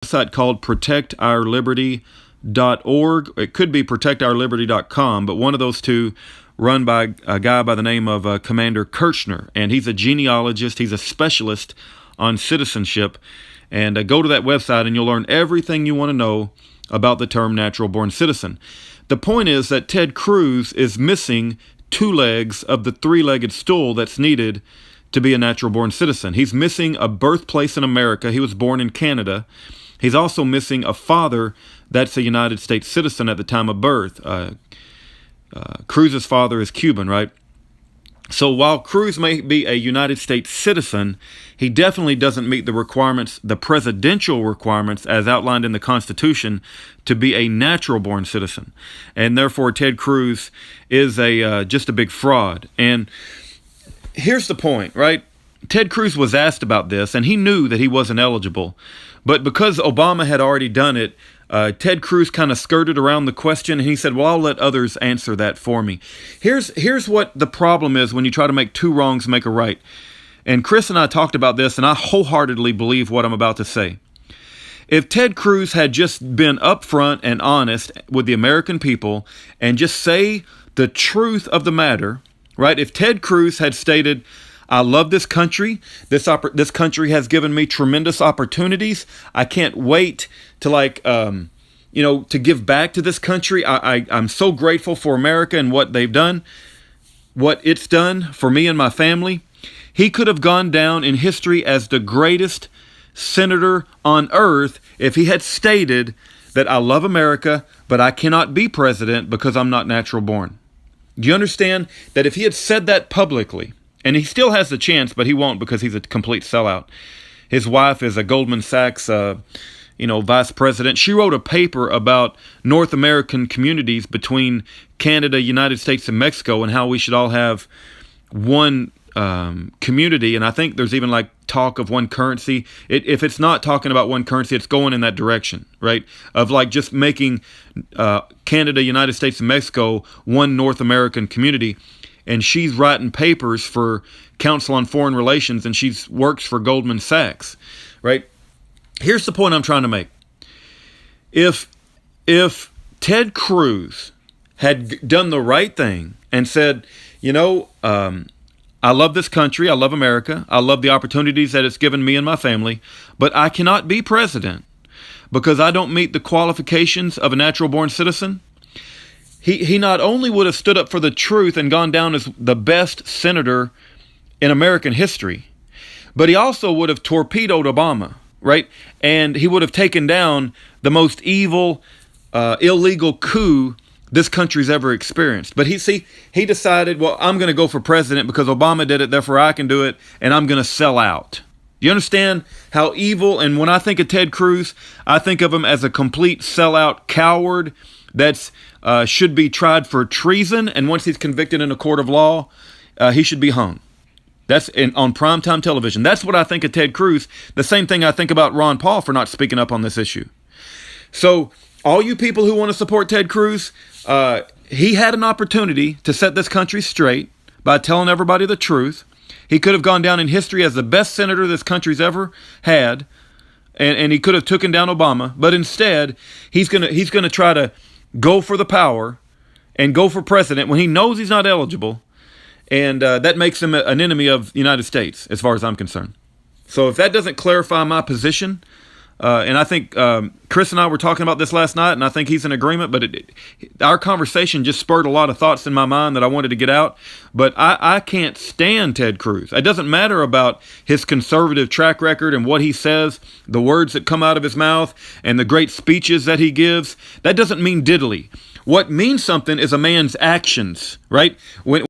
Website called protectourliberty.org. It could be protectourliberty.com, but one of those two, run by a guy by the name of Commander Kirchner, and he's a genealogist. He's a specialist on citizenship. And go to that website and you'll learn everything you want to know about the term natural-born citizen. The point is that Ted Cruz is missing two legs of the three-legged stool that's needed to be a natural-born citizen. He's missing a birthplace in America. He was born in Canada. He's also missing a father that's a United States citizen at the time of birth. Cruz's father is Cuban, right? So while Cruz may be a United States citizen, he definitely doesn't meet the requirements, the presidential requirements as outlined in the Constitution, to be a natural-born citizen. And therefore, Ted Cruz is just a big fraud. And here's the point, right? Ted Cruz was asked about this, and he knew that he wasn't eligible. But because Obama had already done it, Ted Cruz kind of skirted around the question, and he said, well, I'll let others answer that for me. Here's what the problem is when you try to make two wrongs make a right. And Chris and I talked about this, and I wholeheartedly believe what I'm about to say. If Ted Cruz had just been upfront and honest with the American people and just say the truth of the matter, right? If Ted Cruz had stated, I love this country. This country has given me tremendous opportunities. I can't wait to to give back to this country. I'm so grateful for America and what they've done, what it's done for me and my family. He could have gone down in history as the greatest senator on earth if he had stated that I love America, but I cannot be president because I'm not natural born. Do you understand that if he had said that publicly, and he still has the chance, but he won't because he's a complete sellout. His wife is a Goldman Sachs, vice president. She wrote a paper about North American communities between Canada, United States, and Mexico, and how we should all have one community. And I think there's even like talk of one currency. If it's not talking about one currency, it's going in that direction, right? Of like just making Canada, United States, and Mexico one North American community. And she's writing papers for Council on Foreign Relations, and she works for Goldman Sachs, right? Here's the point I'm trying to make. If Ted Cruz had done the right thing and said, I love this country, I love America, I love the opportunities that it's given me and my family, but I cannot be president because I don't meet the qualifications of a natural-born citizen, He not only would have stood up for the truth and gone down as the best senator in American history, but he also would have torpedoed Obama, right? And he would have taken down the most evil, illegal coup this country's ever experienced. But he decided, well, I'm going to go for president because Obama did it, therefore I can do it, and I'm going to sell out. Do you understand how evil? And when I think of Ted Cruz, I think of him as a complete sellout coward that's should be tried for treason, and once he's convicted in a court of law, he should be hung. That's on primetime television. That's what I think of Ted Cruz. The same thing I think about Ron Paul for not speaking up on this issue. So all you people who want to support Ted Cruz, he had an opportunity to set this country straight by telling everybody the truth. He could have gone down in history as the best senator this country's ever had, and he could have taken down Obama. But instead, he's gonna try to go for the power and go for president when he knows he's not eligible, and that makes him an enemy of the United States, as far as I'm concerned. So if that doesn't clarify my position, and I think Chris and I were talking about this last night, and I think he's in agreement, but our conversation just spurred a lot of thoughts in my mind that I wanted to get out. But I can't stand Ted Cruz. It doesn't matter about his conservative track record and what he says, the words that come out of his mouth, and the great speeches that he gives. That doesn't mean diddly. What means something is a man's actions, right? When